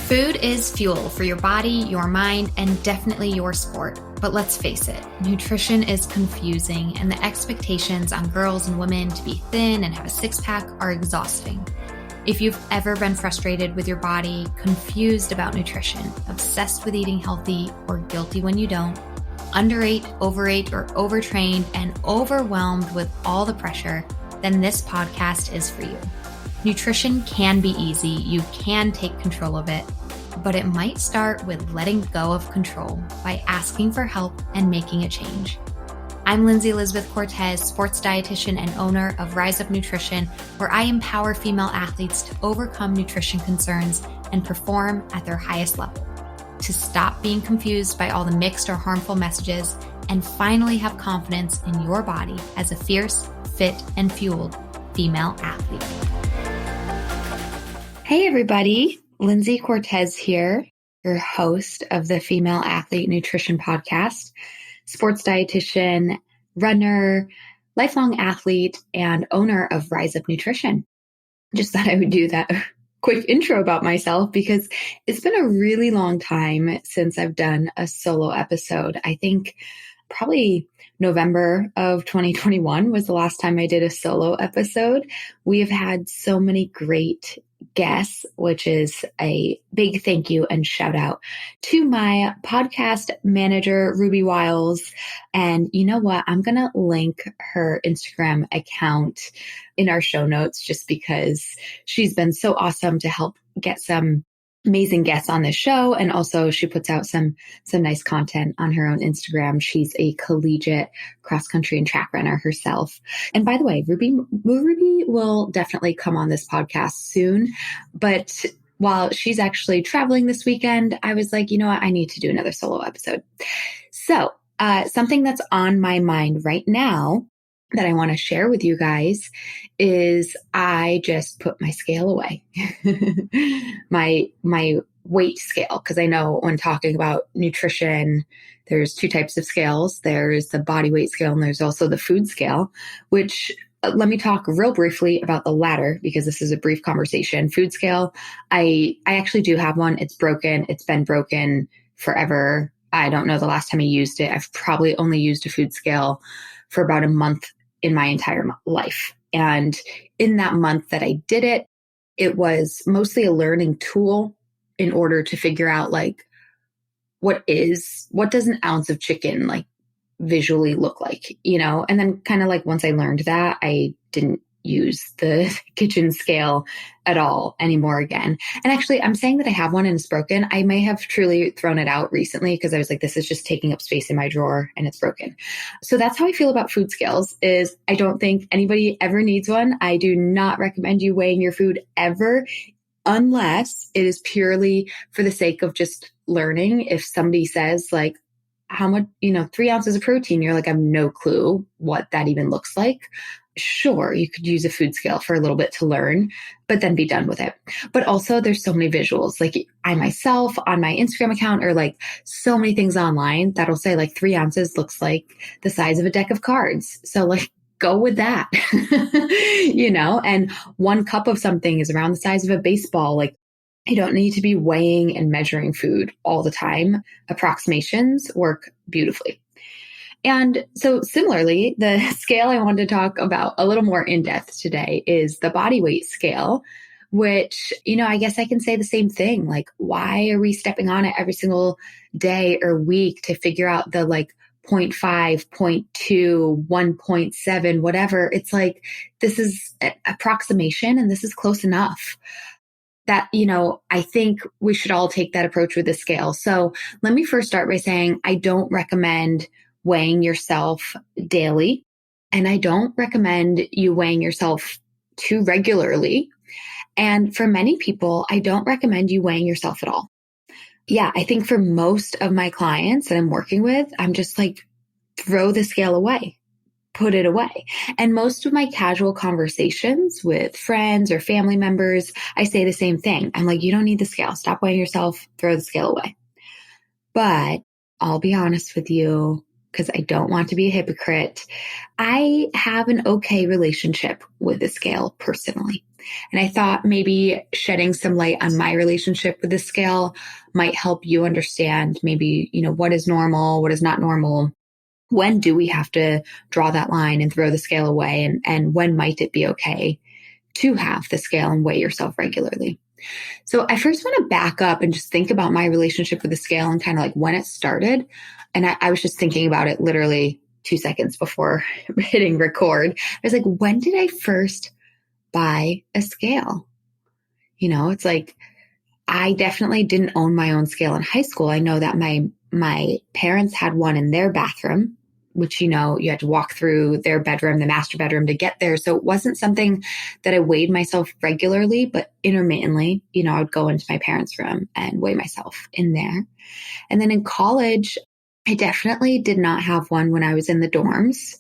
Food is fuel for your body, your mind, and definitely your sport. But let's face it, nutrition is confusing, and the expectations on girls and women to be thin and have a six-pack are exhausting. If you've ever been frustrated with your body, confused about nutrition, obsessed with eating healthy, or guilty when you don't, underate, overate, or overtrained, and overwhelmed with all the pressure, then this podcast is for you. Nutrition can be easy. You can take control of it, but it might start with letting go of control by asking for help and making a change. I'm Lindsay Elizabeth Cortez, sports dietitian and owner of Rise Up Nutrition, where I empower female athletes to overcome nutrition concerns and perform at their highest level, to stop being confused by all the mixed or harmful messages, and finally have confidence in your body as a fierce, fit, and fueled female athlete. Hey everybody, Lindsay Cortez here, your host of the Female Athlete Nutrition Podcast, sports dietitian, runner, lifelong athlete, and owner of Rise Up Nutrition. Just thought I would do that quick intro about myself because it's been a really long time since I've done a solo episode. I think probably November of 2021 was the last time I did a solo episode. We have had so many great guests, which is a big thank you and shout out to my podcast manager, Ruby Wiles. And you know what? I'm going to link her Instagram account in our show notes just because she's been so awesome to help get some amazing guests on this show. And also she puts out some nice content on her own Instagram. She's a collegiate cross-country and track runner herself. And by the way, Ruby will definitely come on this podcast soon. But while she's actually traveling this weekend, I was like, you know what? I need to do another solo episode. So something that's on my mind right now that I want to share with you guys is I just put my scale away, my weight scale. Cause I know when talking about nutrition, there's two types of scales. There's the body weight scale and there's also the food scale, which let me talk real briefly about the latter because this is a brief conversation. Food scale. I actually do have one. It's broken. It's been broken forever. I don't know the last time I used it. I've probably only used a food scale for about a month in my entire life. And in that month that I did it, it was mostly a learning tool in order to figure out like, what does an ounce of chicken like visually look like, you know? And then kind of like once I learned that, I didn't use the kitchen scale at all anymore again. And actually, I'm saying that I have one and it's broken. I may have truly thrown it out recently because I was like, this is just taking up space in my drawer and it's broken. So that's how I feel about food scales is I don't think anybody ever needs one. I do not recommend you weighing your food ever, unless it is purely for the sake of just learning. If somebody says like, how much, 3 ounces of protein, you're like, I have no clue what that even looks like. Sure, you could use a food scale for a little bit to learn, but then be done with it. But also there's so many visuals, like I myself on my Instagram account or like so many things online that'll say like 3 ounces looks like the size of a deck of cards. So like go with that, and 1 cup of something is around the size of a baseball. Like you don't need to be weighing and measuring food all the time. Approximations work beautifully. And so similarly, the scale I wanted to talk about a little more in depth today is the body weight scale, which, I guess I can say the same thing. Like, why are we stepping on it every single day or week to figure out the like 0.5, 0.2, 1.7, whatever? It's like, this is an approximation and this is close enough. That, I think we should all take that approach with the scale. So let me first start by saying I don't recommend weighing yourself daily. And I don't recommend you weighing yourself too regularly. And for many people, I don't recommend you weighing yourself at all. Yeah, I think for most of my clients that I'm working with, I'm just like, throw the scale away, put it away. And most of my casual conversations with friends or family members, I say the same thing. I'm like, you don't need the scale. Stop weighing yourself, throw the scale away. But I'll be honest with you, because I don't want to be a hypocrite. I have an okay relationship with the scale personally. And I thought maybe shedding some light on my relationship with the scale might help you understand maybe, what is normal, what is not normal. When do we have to draw that line and throw the scale away? And when might it be okay to have the scale and weigh yourself regularly? So I first want to back up and just think about my relationship with the scale and kind of like when it started. And I was just thinking about it literally 2 seconds before hitting record. I was like, when did I first buy a scale? It's like, I definitely didn't own my own scale in high school. I know that my parents had one in their bathroom, which, you had to walk through their bedroom, the master bedroom, to get there. So it wasn't something that I weighed myself regularly, but intermittently, I would go into my parents' room and weigh myself in there. And then in college, I definitely did not have one when I was in the dorms.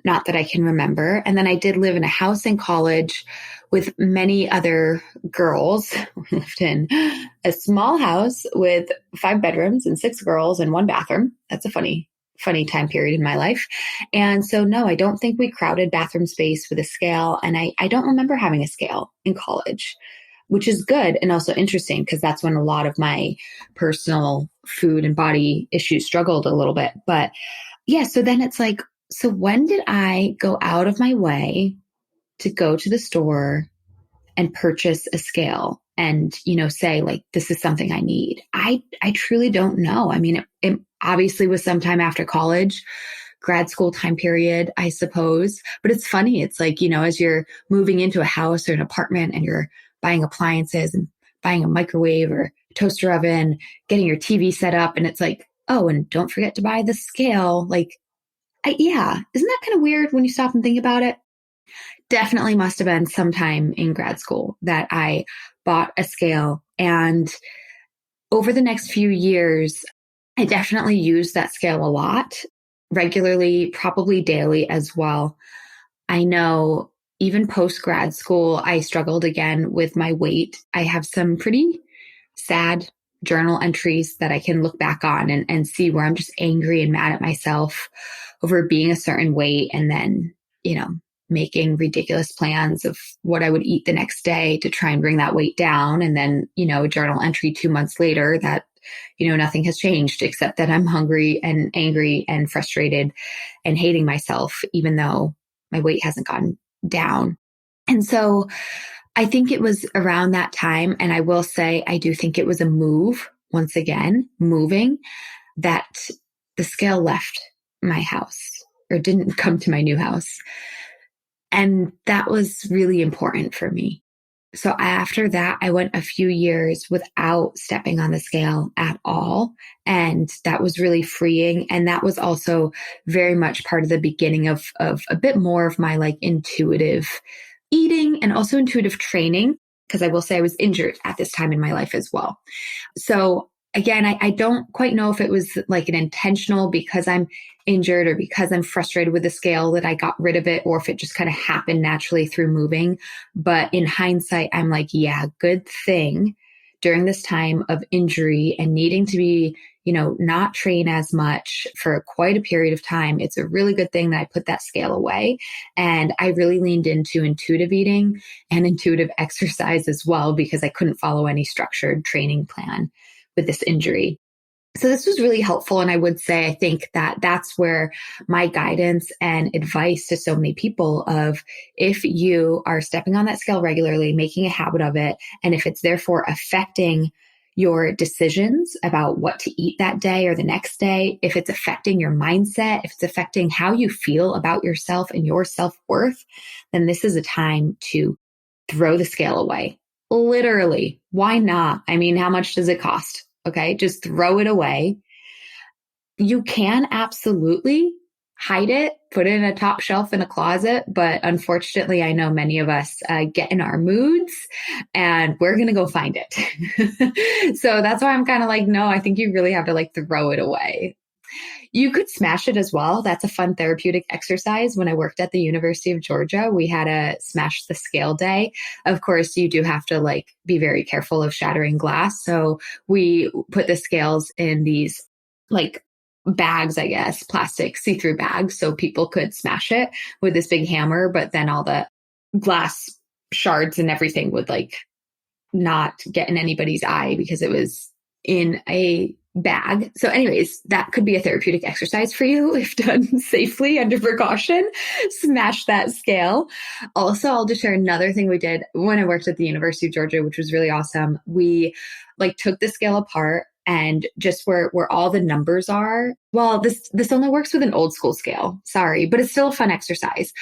Not that I can remember. And then I did live in a house in college with many other girls. We lived in a small house with 5 bedrooms and 6 girls and 1 bathroom. That's a funny time period in my life. And so, no, I don't think we crowded bathroom space with a scale. And I don't remember having a scale in college, which is good and also interesting because that's when a lot of my personal food and body issues struggled a little bit. But yeah, so then it's like, so when did I go out of my way to go to the store and purchase a scale and, say like, this is something I need? I truly don't know. I mean, it obviously was sometime after college, grad school time period, I suppose. But it's funny. It's like, as you're moving into a house or an apartment and you're buying appliances and buying a microwave or toaster oven, getting your TV set up. And it's like, oh, and don't forget to buy the scale. Like, yeah. Isn't that kind of weird when you stop and think about it? Definitely must have been sometime in grad school that I bought a scale. And over the next few years, I definitely used that scale a lot, regularly, probably daily as well. I know even post grad school, I struggled again with my weight. I have some pretty sad journal entries that I can look back on and see where I'm just angry and mad at myself over being a certain weight and then, making ridiculous plans of what I would eat the next day to try and bring that weight down. And then, a journal entry 2 months later that, nothing has changed except that I'm hungry and angry and frustrated and hating myself, even though my weight hasn't gone down. And so I think it was around that time. And I will say, I do think it was a move, once again, moving, that the scale left my house or didn't come to my new house. And that was really important for me. So after that, I went a few years without stepping on the scale at all. And that was really freeing. And that was also very much part of the beginning of a bit more of my like intuitive eating and also intuitive training, because I will say I was injured at this time in my life as well. So again, I don't quite know if it was like an intentional because I'm injured or because I'm frustrated with the scale that I got rid of it, or if it just kind of happened naturally through moving. But in hindsight, I'm like, yeah, good thing during this time of injury and needing to be, not train as much for quite a period of time. It's a really good thing that I put that scale away. And I really leaned into intuitive eating and intuitive exercise as well, because I couldn't follow any structured training plan with this injury. So this was really helpful. And I would say, I think that that's where my guidance and advice to so many people of if you are stepping on that scale regularly, making a habit of it, and if it's therefore affecting your decisions about what to eat that day or the next day, if it's affecting your mindset, if it's affecting how you feel about yourself and your self-worth, then this is a time to throw the scale away. Literally, why not? I mean, how much does it cost? Okay, just throw it away. You can absolutely hide it, put it in a top shelf in a closet. But unfortunately, I know many of us get in our moods and we're going to go find it. So that's why I'm kind of like, no, I think you really have to like throw it away. You could smash it as well. That's a fun therapeutic exercise. When I worked at the University of Georgia, we had a smash the scale day. Of course, you do have to like be very careful of shattering glass. So we put the scales in these like bags, I guess, plastic see-through bags, so people could smash it with this big hammer, but then all the glass shards and everything would like not get in anybody's eye because it was in a bag. So anyways, that could be a therapeutic exercise for you if done safely under precaution. Smash that scale. Also, I'll just share another thing we did when I worked at the University of Georgia, which was really awesome. We like took the scale apart and just where all the numbers are. Well, this only works with an old school scale. Sorry, but it's still a fun exercise.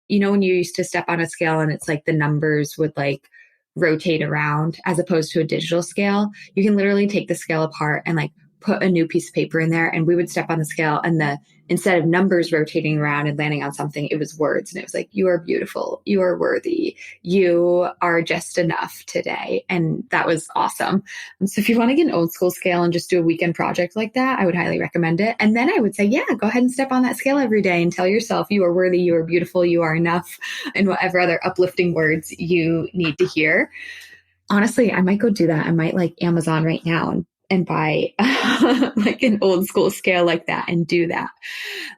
You know, when you used to step on a scale and it's like the numbers would like rotate around as opposed to a digital scale, you can literally take the scale apart and like put a new piece of paper in there, and we would step on the scale, and instead of numbers rotating around and landing on something, it was words. And it was like, you are beautiful, you are worthy, you are just enough today. And that was awesome. So if you want to get an old school scale and just do a weekend project like that, I would highly recommend it. And then I would say, yeah, go ahead and step on that scale every day and tell yourself you are worthy, you are beautiful, you are enough, and whatever other uplifting words you need to hear. Honestly, I might go do that. I might like Amazon right now and buy like an old school scale like that and do that.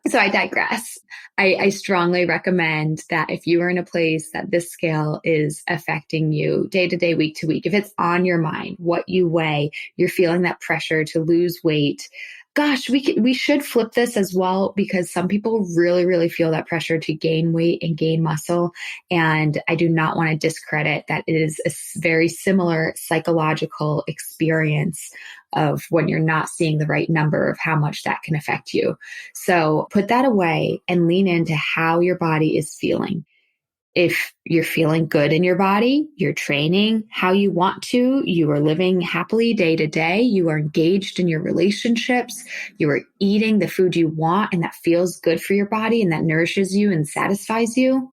So I digress. I strongly recommend that if you are in a place that this scale is affecting you day to day, week to week, if it's on your mind, what you weigh, you're feeling that pressure to lose weight, gosh, we should flip this as well, because some people really, really feel that pressure to gain weight and gain muscle. And I do not want to discredit that it is a very similar psychological experience of when you're not seeing the right number of how much that can affect you. So put that away and lean into how your body is feeling. If you're feeling good in your body, you're training how you want to, you are living happily day to day, you are engaged in your relationships, you are eating the food you want and that feels good for your body and that nourishes you and satisfies you,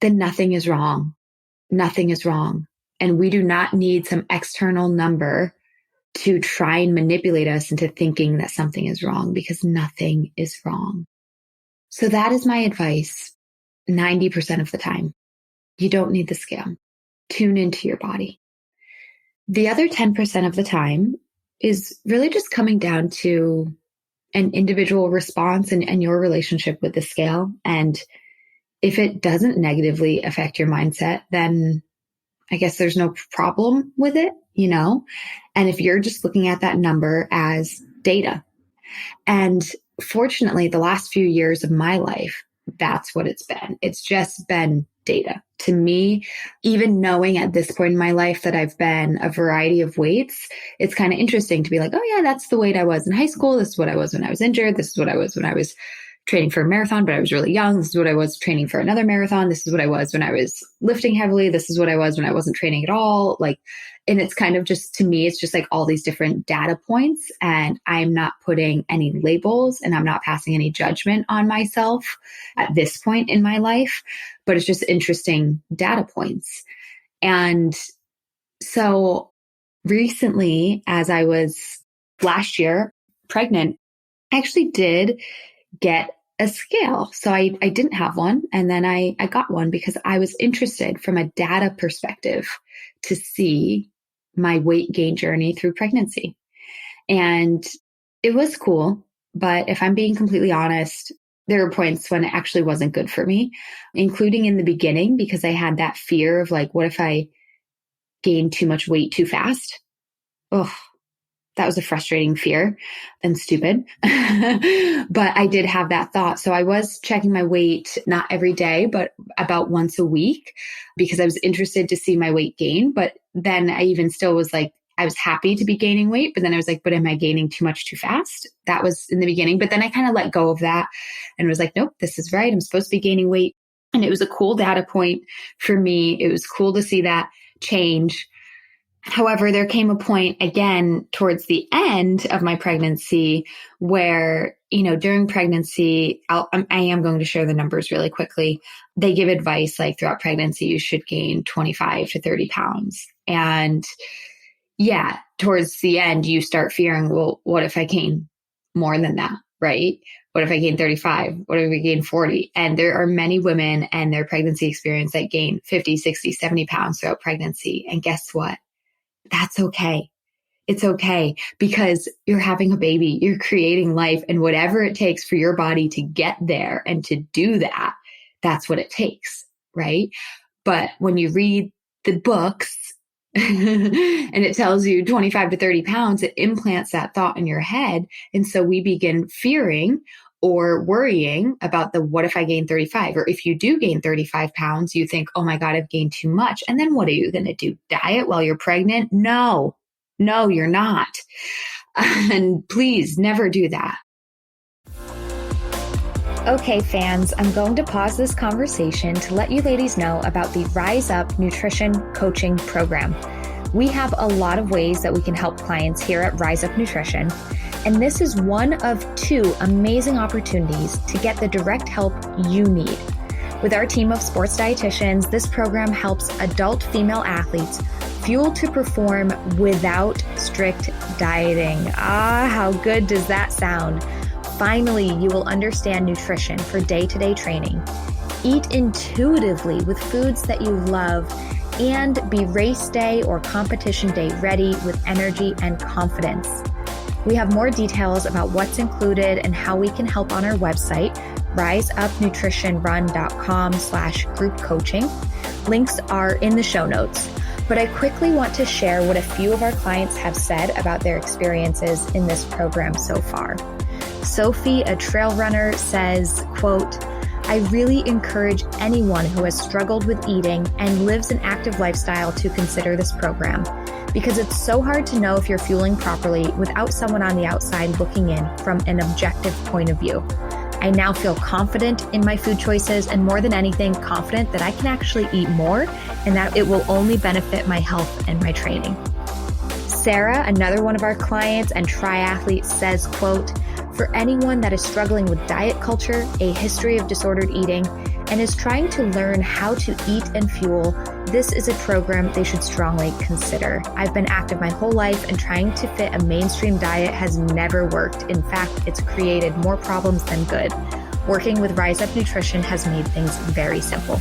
then nothing is wrong. Nothing is wrong. And we do not need some external number to try and manipulate us into thinking that something is wrong, because nothing is wrong. So that is my advice 90% of the time. You don't need the scale. Tune into your body. The other 10% of the time is really just coming down to an individual response and your relationship with the scale. And if it doesn't negatively affect your mindset, then I guess there's no problem with it, you know? And if you're just looking at that number as data. And fortunately, the last few years of my life, that's what it's been. It's just been data. To me, even knowing at this point in my life that I've been a variety of weights, it's kind of interesting to be like, oh yeah, that's the weight I was in high school. This is what I was when I was injured. This is what I was when I was training for a marathon, but I was really young. This is what I was training for another marathon. This is what I was when I was lifting heavily. This is what I was when I wasn't training at all. Like, and it's kind of just, to me, it's just like all these different data points, and I'm not putting any labels and I'm not passing any judgment on myself at this point in my life, but it's just interesting data points. And so recently, as I was last year pregnant, I actually did get a scale. So I didn't have one. And then I got one because I was interested from a data perspective to see my weight gain journey through pregnancy. And it was cool. But if I'm being completely honest, there were points when it actually wasn't good for me, including in the beginning, because I had that fear of like, what if I gain too much weight too fast? Oh, that was a frustrating fear and stupid. But I did have that thought. So I was checking my weight, not every day, but about once a week, because I was interested to see my weight gain. But then I even still was like, I was happy to be gaining weight, but then I was like, but am I gaining too much too fast? That was in the beginning. But then I kind of let go of that and was like, nope, this is right. I'm supposed to be gaining weight. And it was a cool data point for me. It was cool to see that change. However, there came a point again towards the end of my pregnancy where, you know, during pregnancy, I am going to share the numbers really quickly. They give advice like throughout pregnancy, you should gain 25 to 30 pounds. And yeah, towards the end, you start fearing, well, what if I gain more than that, right? What if I gain 35? What if I gain 40? And there are many women and their pregnancy experience that gain 50, 60, 70 pounds throughout pregnancy. And guess what? That's okay. It's okay because you're having a baby, you're creating life, and whatever it takes for your body to get there and to do that, that's what it takes, right? But when you read the books and it tells you 25 to 30 pounds, it implants that thought in your head. And so we begin fearing or worrying about the what if I gain 35? Or if you do gain 35 pounds, you think, oh my God, I've gained too much. And then what are you going to do? Diet while you're pregnant? No, you're not. And please never do that. Okay, fans, I'm going to pause this conversation to let you ladies know about the Rise Up Nutrition Coaching Program. We have a lot of ways that we can help clients here at Rise Up Nutrition, and this is one of 2 amazing opportunities to get the direct help you need. With our team of sports dietitians, this program helps adult female athletes fuel to perform without strict dieting. How good does that sound? Finally, you will understand nutrition for day-to-day training, eat intuitively with foods that you love, and be race day or competition day ready with energy and confidence. We have more details about what's included and how we can help on our website, riseupnutritionrun.com/group coaching. Links are in the show notes. But I quickly want to share what a few of our clients have said about their experiences in this program so far. Sophie, a trail runner, says, quote, I really encourage anyone who has struggled with eating and lives an active lifestyle to consider this program because it's so hard to know if you're fueling properly without someone on the outside looking in from an objective point of view. I now feel confident in my food choices and more than anything, confident that I can actually eat more and that it will only benefit my health and my training. Sarah, another one of our clients and triathlete, says, quote, for anyone that is struggling with diet culture, a history of disordered eating, and is trying to learn how to eat and fuel, this is a program they should strongly consider. I've been active my whole life and trying to fit a mainstream diet has never worked. In fact, it's created more problems than good. Working with Rise Up Nutrition has made things very simple.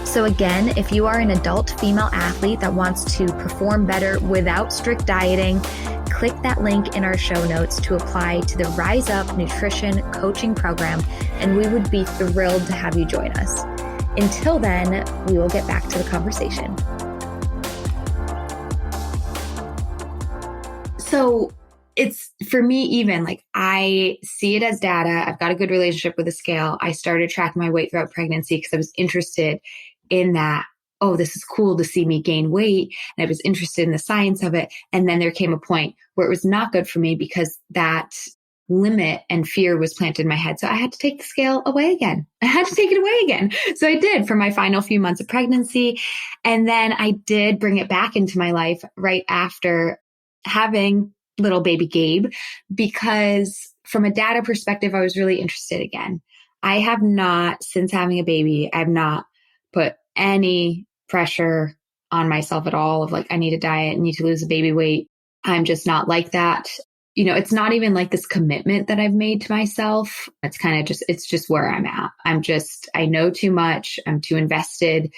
So again, if you are an adult female athlete that wants to perform better without strict dieting, click that link in our show notes to apply to the Rise Up Nutrition Coaching Program, and we would be thrilled to have you join us. Until then, we will get back to the conversation. So it's for me, even like I see it as data. I've got a good relationship with the scale. I started tracking my weight throughout pregnancy because I was interested in that. Oh, this is cool to see me gain weight. And I was interested in the science of it. And then there came a point where it was not good for me because that limit and fear was planted in my head. So I had to take the scale away again. I had to take it away again. So I did for my final few months of pregnancy. And then I did bring it back into my life right after having little baby Gabe, because from a data perspective, I was really interested again. I have not, since having a baby, I've not put any pressure on myself at all of like, I need a diet, I need to lose a baby weight. I'm just not like that. You know, it's not even like this commitment that I've made to myself. It's kind of just, it's just where I'm at. I know too much. I'm too invested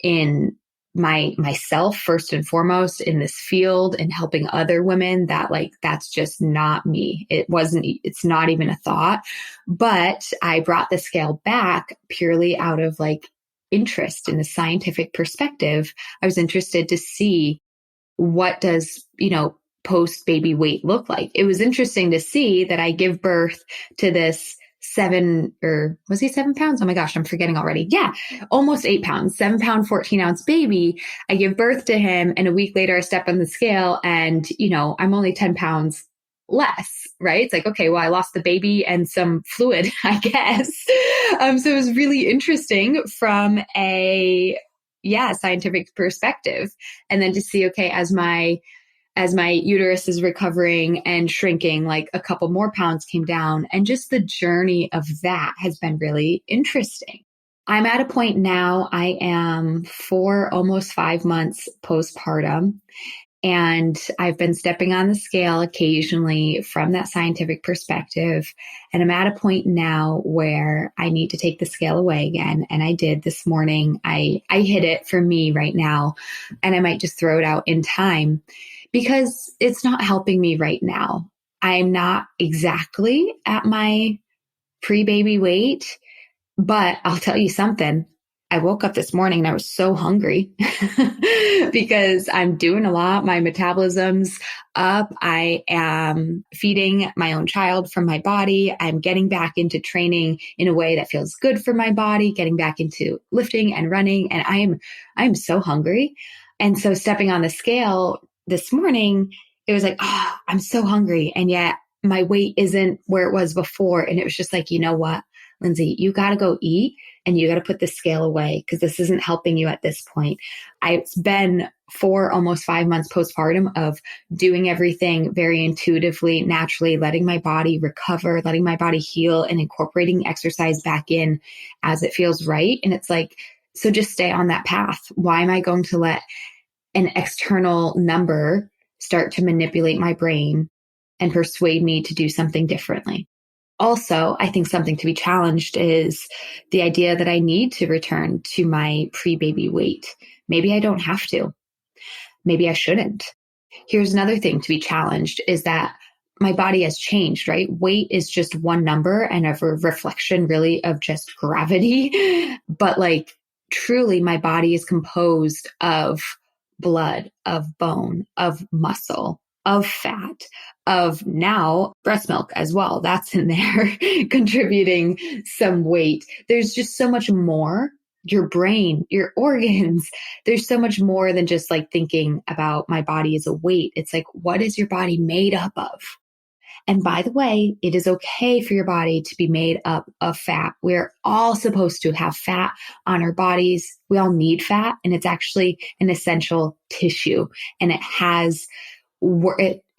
in myself first and foremost in this field and helping other women that like, that's just not me. It's not even a thought, but I brought the scale back purely out of like interest in the scientific perspective. I was interested to see what does, post baby weight look like. It was interesting to see that I give birth to this 7 pounds? Oh my gosh, I'm forgetting already. Yeah, almost 8 pounds, 7-pound, 14-ounce baby. I give birth to him and a week later I step on the scale and, I'm only 10 pounds less, right? It's like, okay, well, I lost the baby and some fluid, I guess. So it was really interesting from a, scientific perspective. And then to see, okay, as my uterus is recovering and shrinking, like a couple more pounds came down. And just the journey of that has been really interesting. I'm at a point now, I am 4, almost 5 months postpartum. And I've been stepping on the scale occasionally from that scientific perspective. And I'm at a point now where I need to take the scale away again. And I did this morning. I hit it for me right now, and I might just throw it out in time because it's not helping me right now. I'm not exactly at my pre-baby weight, but I'll tell you something. I woke up this morning and I was so hungry because I'm doing a lot. My metabolism's up. I am feeding my own child from my body. I'm getting back into training in a way that feels good for my body, getting back into lifting and running. And I'm so hungry. And so stepping on the scale this morning, it was like, oh, I'm so hungry. And yet my weight isn't where it was before. And it was just like, you know what, Lindsay, you got to go eat and you got to put the scale away because this isn't helping you at this point. It's been 4, almost 5 months postpartum of doing everything very intuitively, naturally, letting my body recover, letting my body heal, and incorporating exercise back in as it feels right. And it's like, so just stay on that path. Why am I going to let an external number start to manipulate my brain and persuade me to do something differently? Also, I think something to be challenged is the idea that I need to return to my pre-baby weight. Maybe I don't have to. Maybe I shouldn't. Here's another thing to be challenged is that my body has changed, right? Weight is just one number and a reflection really of just gravity. But like truly my body is composed of blood, of bone, of muscle, of fat, of now breast milk as well. That's in there contributing some weight. There's just so much more. Your brain, your organs, there's so much more than just like thinking about my body as a weight. It's like, what is your body made up of? And by the way, it is okay for your body to be made up of fat. We're all supposed to have fat on our bodies. We all need fat, and it's actually an essential tissue, and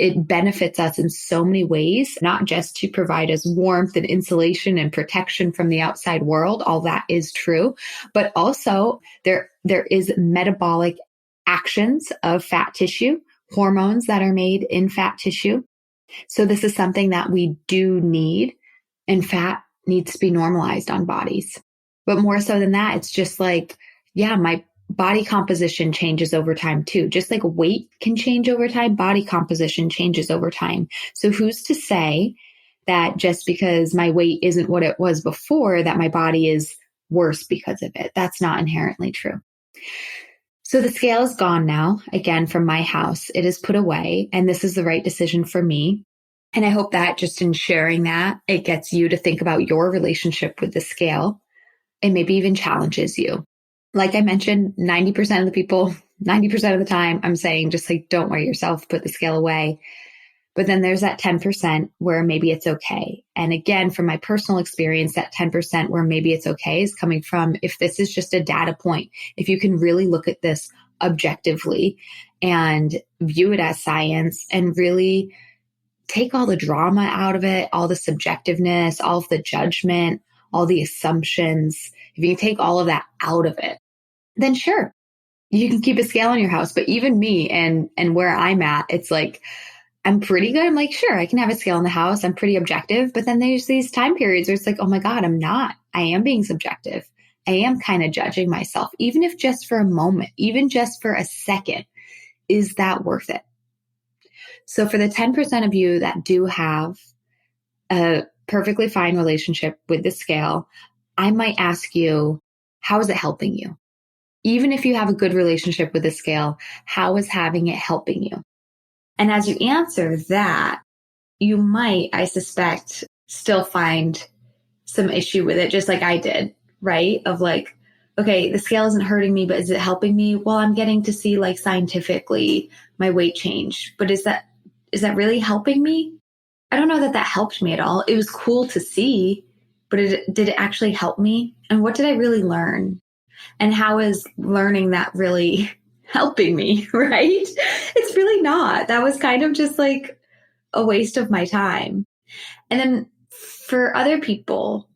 it benefits us in so many ways, not just to provide us warmth and insulation and protection from the outside world. All that is true, but also there is metabolic actions of fat tissue, hormones that are made in fat tissue. So this is something that we do need, and fat needs to be normalized on bodies. But more so than that, it's just like, yeah, my body composition changes over time too. Just like weight can change over time, body composition changes over time. So who's to say that just because my weight isn't what it was before, that my body is worse because of it? That's not inherently true. So the scale is gone now, again, from my house. It is put away, and this is the right decision for me. And I hope that just in sharing that, it gets you to think about your relationship with the scale and maybe even challenges you. Like I mentioned, 90% of the people, 90% of the time, I'm saying just like, don't worry yourself, put the scale away. But then there's that 10% where maybe it's okay. And again, from my personal experience, that 10% where maybe it's okay is coming from, if this is just a data point, if you can really look at this objectively and view it as science and really take all the drama out of it, all the subjectiveness, all of the judgment, all the assumptions. If you can take all of that out of it, then sure, you can keep a scale in your house. But even me and where I'm at, it's like, I'm pretty good. I'm like, sure, I can have a scale in the house. I'm pretty objective. But then there's these time periods where it's like, oh my God, I'm not. I am being subjective. I am kind of judging myself, even if just for a moment, even just for a second. Is that worth it? So for the 10% of you that do have a perfectly fine relationship with the scale, I might ask you, how is it helping you? Even if you have a good relationship with the scale, how is having it helping you? And as you answer that, you might, I suspect, still find some issue with it, just like I did, right? Of like, okay, the scale isn't hurting me, but is it helping me? Well, I'm getting to see like scientifically my weight change, but is that really helping me? I don't know that helped me at all. It was cool to see, but did it actually help me? And what did I really learn? And how is learning that really helping me, right? It's really not. That was kind of just like a waste of my time. And then for other people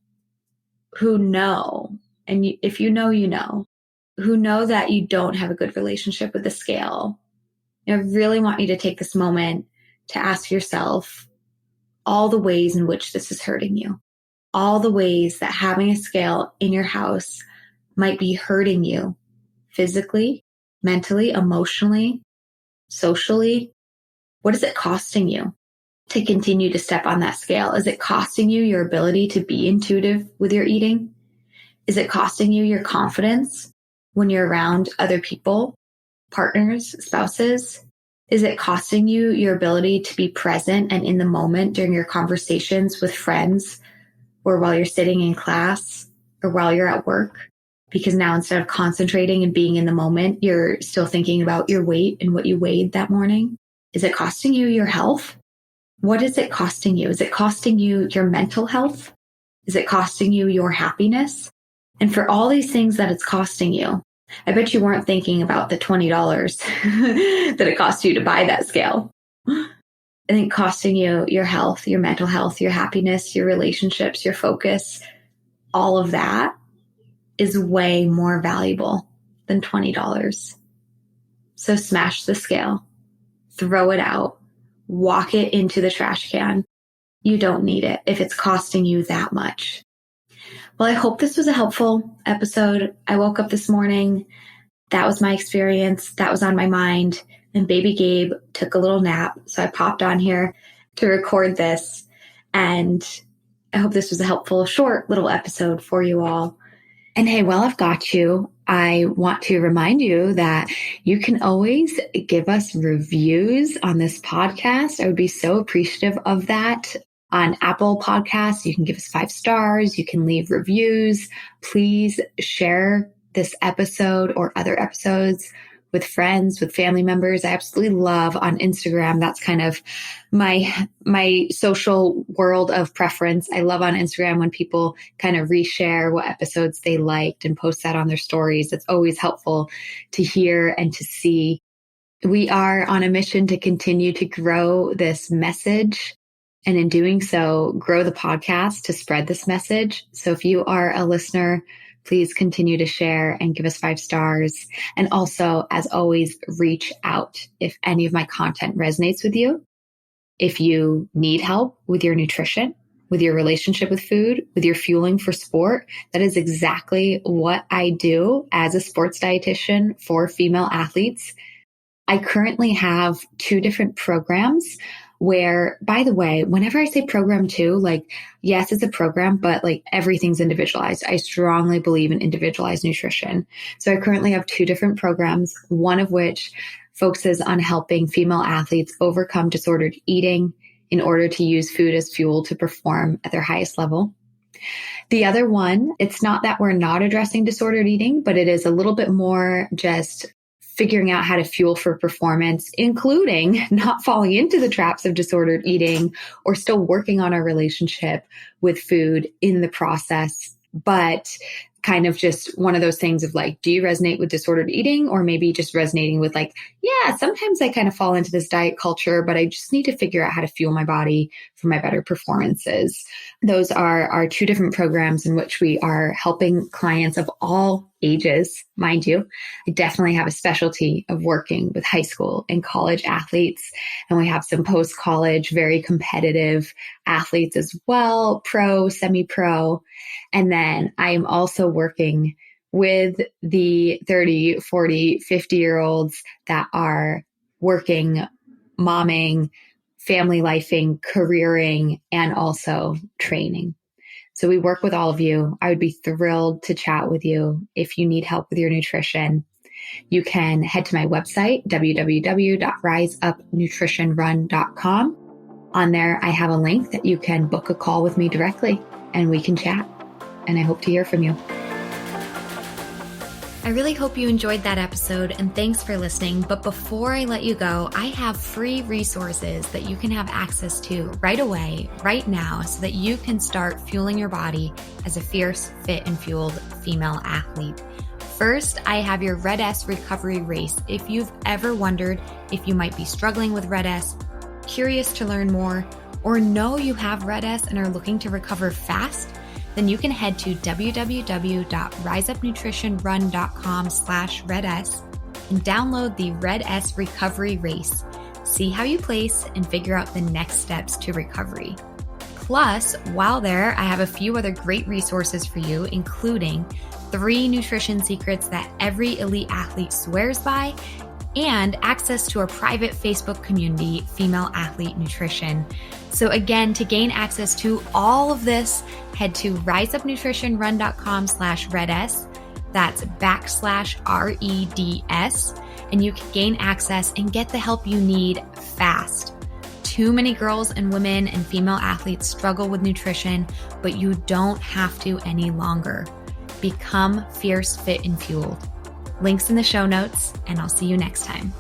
who know, and if you know, who know that you don't have a good relationship with the scale, I really want you to take this moment to ask yourself all the ways in which this is hurting you, all the ways that having a scale in your house might be hurting you physically, mentally, emotionally, socially, What is it costing you to continue to step on that scale? Is it costing you your ability to be intuitive with your eating? Is it costing you your confidence when you're around other people, partners, spouses? Is it costing you your ability to be present and in the moment during your conversations with friends, or while you're sitting in class, or while you're at work? Because now instead of concentrating and being in the moment, you're still thinking about your weight and what you weighed that morning. Is it costing you your health? What is it costing you? Is it costing you your mental health? Is it costing you your happiness? And for all these things that it's costing you, I bet you weren't thinking about the $20 that it cost you to buy that scale. I think costing you your health, your mental health, your happiness, your relationships, your focus, all of that is way more valuable than $20. So smash the scale, throw it out, walk it into the trash can. You don't need it if it's costing you that much. Well, I hope this was a helpful episode. I woke up this morning. That was my experience. That was on my mind. And baby Gabe took a little nap. So I popped on here to record this. And I hope this was a helpful, short little episode for you all. And hey, while I've got you, I want to remind you that you can always give us reviews on this podcast. I would be so appreciative of that. On Apple Podcasts, you can give us 5 stars. You can leave reviews. Please share this episode or other episodes with friends, with family members. I absolutely love on Instagram. That's kind of my social world of preference. I love on Instagram when people kind of reshare what episodes they liked and post that on their stories. It's always helpful to hear and to see. We are on a mission to continue to grow this message. And in doing so, grow the podcast to spread this message. So if you are a listener, please continue to share and give us 5 stars. And also, as always, reach out if any of my content resonates with you. If you need help with your nutrition, with your relationship with food, with your fueling for sport, that is exactly what I do as a sports dietitian for female athletes. I currently have 2 different programs where, by the way, whenever I say program 2, like, yes, it's a program, but like everything's individualized. I strongly believe in individualized nutrition. So I currently have 2 different programs, one of which focuses on helping female athletes overcome disordered eating in order to use food as fuel to perform at their highest level. The other one, it's not that we're not addressing disordered eating, but it is a little bit more just figuring out how to fuel for performance, including not falling into the traps of disordered eating or still working on our relationship with food in the process. But kind of just one of those things of like, do you resonate with disordered eating, or maybe just resonating with like, yeah, sometimes I kind of fall into this diet culture, but I just need to figure out how to fuel my body for my better performances. Those are our 2 different programs in which we are helping clients of all ages, mind you. I definitely have a specialty of working with high school and college athletes, and we have some post-college, very competitive athletes as well, pro, semi-pro. And then I am also working with the 30, 40, 50-year-olds that are working, momming, family lifing, careering, and also training. So we work with all of you. I would be thrilled to chat with you if you need help with your nutrition. You can head to my website, www.riseupnutritionrun.com. On there, I have a link that you can book a call with me directly and we can chat. And I hope to hear from you. I really hope you enjoyed that episode, and thanks for listening. But before I let you go, I have free resources that you can have access to right away, right now, so that you can start fueling your body as a fierce, fit, and fueled female athlete. First, I have your Red S recovery race. If you've ever wondered if you might be struggling with Red S, curious to learn more, or know you have Red S and are looking to recover fast, then you can head to www.riseupnutritionrun.com/RedS and download the Red S Recovery Race. See how you place and figure out the next steps to recovery. Plus, while there, I have a few other great resources for you, including 3 nutrition secrets that every elite athlete swears by, and access to our private Facebook community, Female Athlete Nutrition. So again, to gain access to all of this, head to riseupnutritionrun.com/RedS. That's /REDS. And you can gain access and get the help you need fast. Too many girls and women and female athletes struggle with nutrition, but you don't have to any longer. Become fierce, fit, and fueled. Links in the show notes, and I'll see you next time.